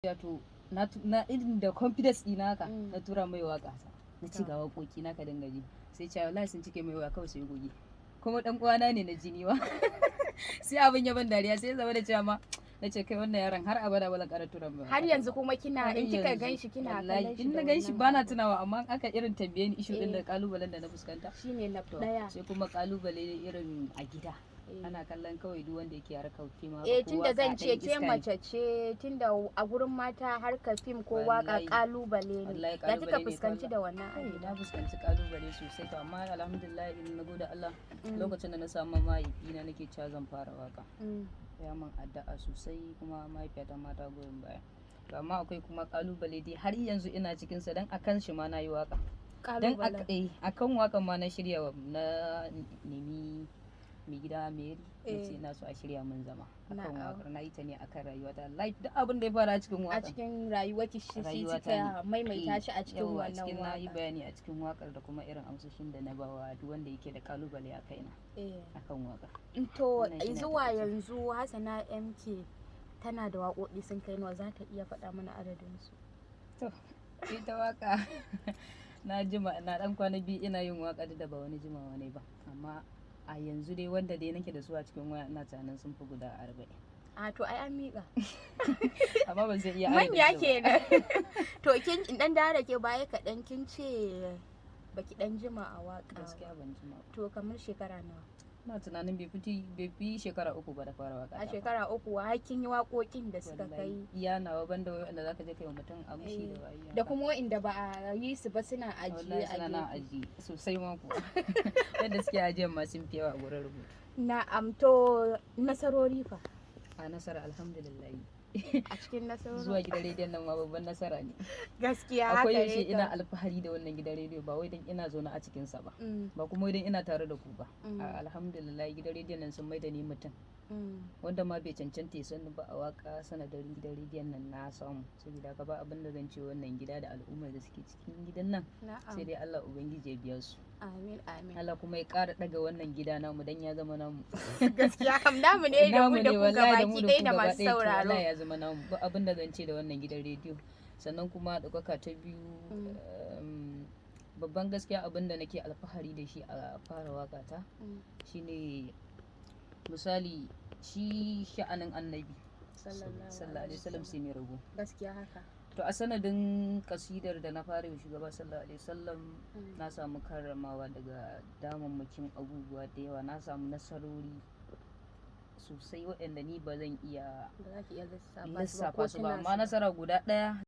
to na irin da confidence ɗina haka na tura mai waka ta na ci ga waƙoƙi na ka dinga ji sai ce wallahi sun cike mai waya kawai sai goge kuma dan uwana ne na jini wa sai abin ya ban dariya sai zama da cewa ma na ce kai wannan yaron har abada ba zan ƙara tura mai har yanzu kuma kina in kika ganshi kina kallon shi in na ganshi bana tunawa amma aka irin tambaye ni issue din da kalubalen da na fuskanta shine na daya sai kuma kalubale irin a gida ana kallon kawai duk wanda yake harkar fim tunda zan ce ke mace ce tunda a gurin mata harkar fim ko waka kalubale ne ya kika fuskanci da wannan a na fuskanci kalubale sosai to amma alhamdulillah in na gode Allah lokacin da na samu mahaifi na nake cewa zan fara waka ya man addu'a sosai kuma mahaifiyata mata goyon baya amma akwai kuma kalubale dai har yanzu ina cikin sa dan akan shi ma na yi waka dan akan wakan ma na shirya na nemi mai gida Mary ce na so a shirya mun zama akan wakar na yi ta ne akan rayuwa ta life duk abin da ya fara a cikin waka a cikin rayuwar ki shi ta maimaita shi a cikin wannan waka na yi bayani a cikin wakar da kuma irin amsoshin da na bawa duk wanda yake da kalubale a kaina akan waka to zuwa yanzu Hassana MK tana da waƙoƙi sun kai nawa za ta iya faɗa mana adadin su to ita waka na jima na dan kwana biyu ina yin waka da ba wani jimawa ne ba amma a yanzu dai wanda dai nake da su a cikin waya ina tunanin sun fi guda 40 a to ai an miƙa amma ban sai iya manya kenan to kin dan da ke baya kaɗan kin ce baki dan jima a waka gaskiya ban jima to kamar shekara nawa ina tunanin bai fi shekara 3 ba da fara waka a shekara 3 har kin yi waƙoƙin da suka kai iya nawa banda wanda zaka je kai wa mutum amshi da wayi da kuma wanda ba a yi su ba suna ajiye suna ajiye sosai ma kuwa yadda suke ajiyan ma sun fi yawa a gurin rubutu na'am to nasarori fa a nasara alhamdulillah a cikin nasarori zuwa gidan rediyon nan ma babban nasara ne gaskiya akwai yaushe ina alfahari da wannan gidan rediyo ba wai dan ina zaune a cikin sa ba ba kuma idan ina tare da ku ba alhamdulillah gidan rediyon nan sun maida ni mutum wanda ma bai cancanta ya sani ba a waka sanadin gidan rediyon nan na samu saboda ka ba abin da zan ce wannan gida da al'ummar da suke cikin gidan nan sai dai Allah ubangiji ya biya su amin amin Allah kuma ya ƙara daga wannan gida namu dan ya zama namu gaskiya kam namu ne da mu da ku gabaki ɗaya da masu sauraro ya zama namu ba abin da zan ce da wannan gidan rediyo sannan kuma ɗaukaka ta biyu babban gaskiya abin da nake alfahari da shi a fara waka ta shine misali shi sha'anin annabi sallallahu alaihi wasallam sai mai rago gaskiya haka to a sanadin kasidar da na fara shugaba sallallahu alaihi wasallam na samu karramawa daga damammakin abubuwa da yawa na samu nasarori sosai waɗanda ni ba zan iya lissafa su ba amma nasara guda ɗaya